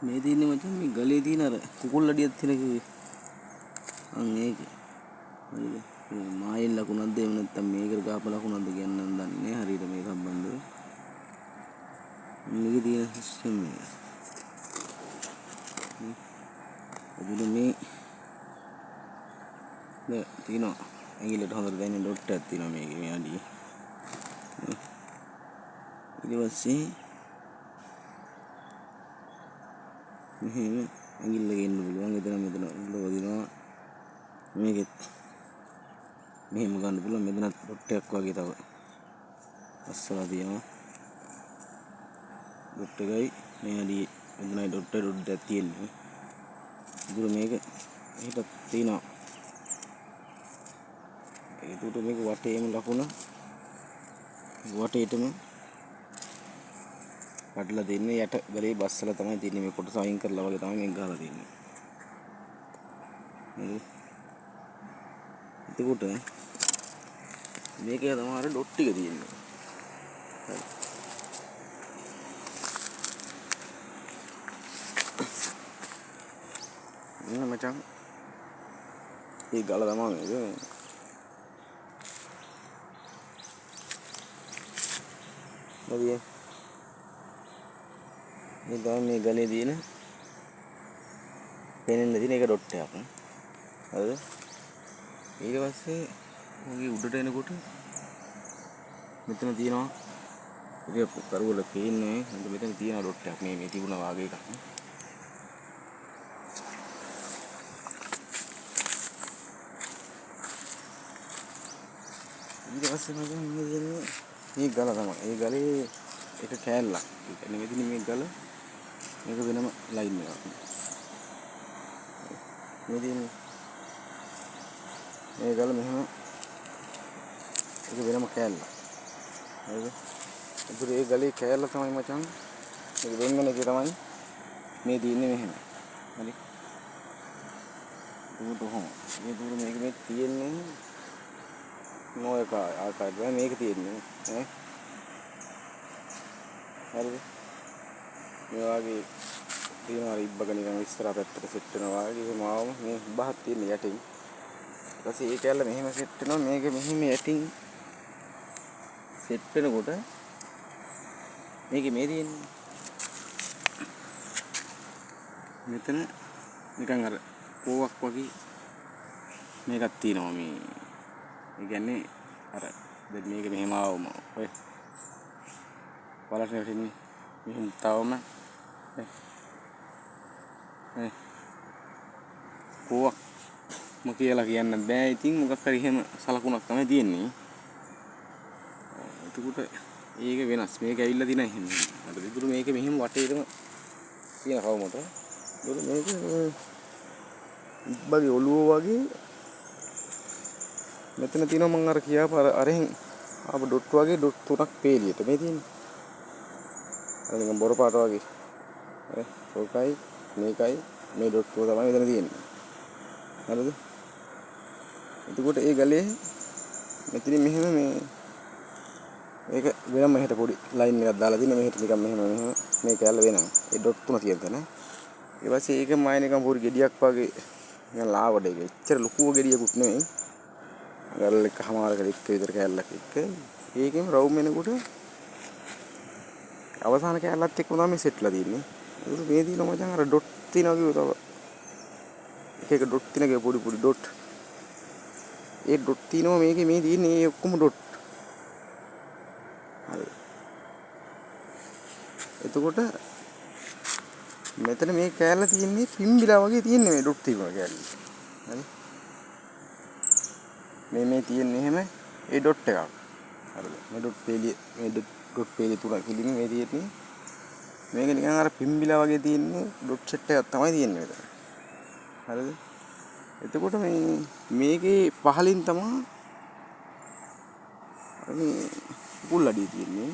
මේ තියෙන්නේ මචං මේ ගලේ තියෙන අර කුකුල් අඩියක් තියෙන කිව්වේ. අන්න ඒක. හරිද? මායිල් ලකුණක්ද එහෙම නැත්නම් මේකට ගහප ලකුණක්ද කියන්න නම් දන්නේ හරියට මේ සම්බන්ධව. මේකේ තියෙන සිස්ටම් එක. අදින මේ තියෙනවා. ඇඟිල්ලට හොඳට දැනෙන ඩොට් එකක් තියෙනවා මේකේ මේ අඩියේ. ඊට පස්සේ මෙහෙම ඇඟිල්ල ගේන්න පුළුවන්. මෙතන වදිනවා. මේකෙත් මෙහෙම ගන්න පුළුවන්. මෙතනත් ඩොට් එකක් වගේ තව අස්සලා තියෙනවා. ඩොට් එකයි මේ අඩියේ මෙතනයි ඩොට් එකක් තියෙන්නේ. ඉතින් මේක එහෙට තියෙනවා. ඒකට මේක වටේම ලකුණ වටේටම කඩලා දෙන්නේ යට ගලේ බස්සලා තමයි තියෙන්නේ. මේ කොටස අයින් කරලා වගේ තමයි මේක ගහලා තියෙන්නේ. හරි. එතකොට මේකේ තමයි අර ඩොට් ටික තියෙන්නේ. හරි. එන්න මචං. මේ ගල තමයි මේක. හරි. මේ තමයි මේ ගලේ තියෙන පෙනෙන්න තියෙන එක ඩොට් එකක්. හරිද? ඊට පස්සේ ඔගේ උඩට එනකොට මෙතන තියෙනවා ඒක කරුවල පේන්නේ. මෙතන තියෙන ඩොට් එකක් මේ තිබුණා වාගේ එකක්. ඊට පස්සේ මම කියන්නේ මේ ගල තමයි. ඒ ගලේ එක කෑල්ලක්. ඒ කියන්නේ මෙතන මේ ගල මේක වෙනම ලයින් එකක්. මේ තියෙන්නේ මේ ගල මෙහෙම ඒක වෙනම කෑල්ලක්. හරිද? ඒතර ඒ ගලේ කෑල්ල තමයි මචං මේක වෙන එකේ තමයි මේ තියෙන්නේ මෙහෙම. හරි? උඩට හොම. මේ දුර මේක මේ තියෙන්නේ නොයක ආකාරයෙන් මේක තියෙන්නේ ඈ. හරිද? මේ වගේ තියෙනවා ඉබ්බක නිකන් ඉස්සරහ පැත්තට සෙට් වෙනවා වගේ එහෙම ආවම මේ බහක් තියෙන යටින්. ඊට පස්සේ ඒ කැල්ල මෙහෙම සෙට් වෙනවා. මේක මෙහෙම යටින් සෙට් වෙනකොට මේකේ මේ තියෙන්නේ මෙතන නිකන් අර කෝවක් වගේ මේකක් තියෙනවා මේ. ඒ කියන්නේ අර දැන් මේක මෙහෙම ආවම ඔය බලන්න වෙන්නේ මෙහෙම තවම කෝවක් මොක කියලා කියන්න බෑ. ඉතින් මොකක් හරි එහෙම සලකුණක් තමයි තියෙන්නේ. එතකොට ඒක වෙනස්. මේක ඇවිල්ලා තියෙන එහෙම. අර විදුරු මේක මෙහෙම වටේටම තියෙන කවමට. ඒක මේක ඉබ්බගේ ඔළුව වගේ මෙතන තියෙනවා මම අර කියාපු අරෙන් ආපු ඩොට් වගේ ඩොට් තුනක් පේලියට මේ තියෙන්නේ. අර නිකන් බොර පාට වගේ. ඕකයි මේකයි මේ ඩොට් තුන තමයි මෙතන තියෙන්නේ. හරිද? එතකොට ඒ ගලේ මෙතන මෙහෙම මේ ඒක වෙනම මෙහෙට පොඩි ලයින් එකක් දාලා තියෙනවා. මෙහෙට නිකන් මෙහෙම මේ කැල්ල වෙනවා. ඒ ඩොට් තුන තියෙන තැන. ඊට පස්සේ ඒක මයින් නිකන් පොඩි ගෙඩියක් වගේ නිකන් ලාවඩ එක. එච්චර ලොකුව ගෙඩියකුත් නෙමෙයි. ගල් එකමාරකට එක්ක විතර කැල්ලක් එක්ක. ඒකෙම රවුම් වෙනකොට අවසාන කැල්ලත් එක්ක තමයි සෙට්ලා තියෙන්නේ. ඒක මේ දින මචං අර ඩොට් තියනවා කිව්ව තව. එක ඩොට් තියනගේ පොඩි ඩොට්. ඒ ඩොට් තියනවා මේකේ මේ තියෙන්නේ ඒ ඔක්කොම ඩොට්. හරි. එතකොට මෙතන මේ කැල්ල තියෙන්නේ පිම්බිලා වගේ තියෙන්නේ මේ ඩොට් තියනවා කැල්ල. හරි. මේ තියෙන්නේ එහෙම ඒ ඩොට් එකක්. හරිද? මේ ඩොට් පේලිය තුනක් ඉලින් මේ තියෙන්නේ. මේක නිකන් අර පිම්බිලා වගේ තියෙන්නේ ඩොට් සෙට් එකක් තමයි තියෙන්නේ මෙතන. හරිද? එතකොට මේකේ පහලින් තමයි මේ කුකුල් අඩිය තියෙන්නේ.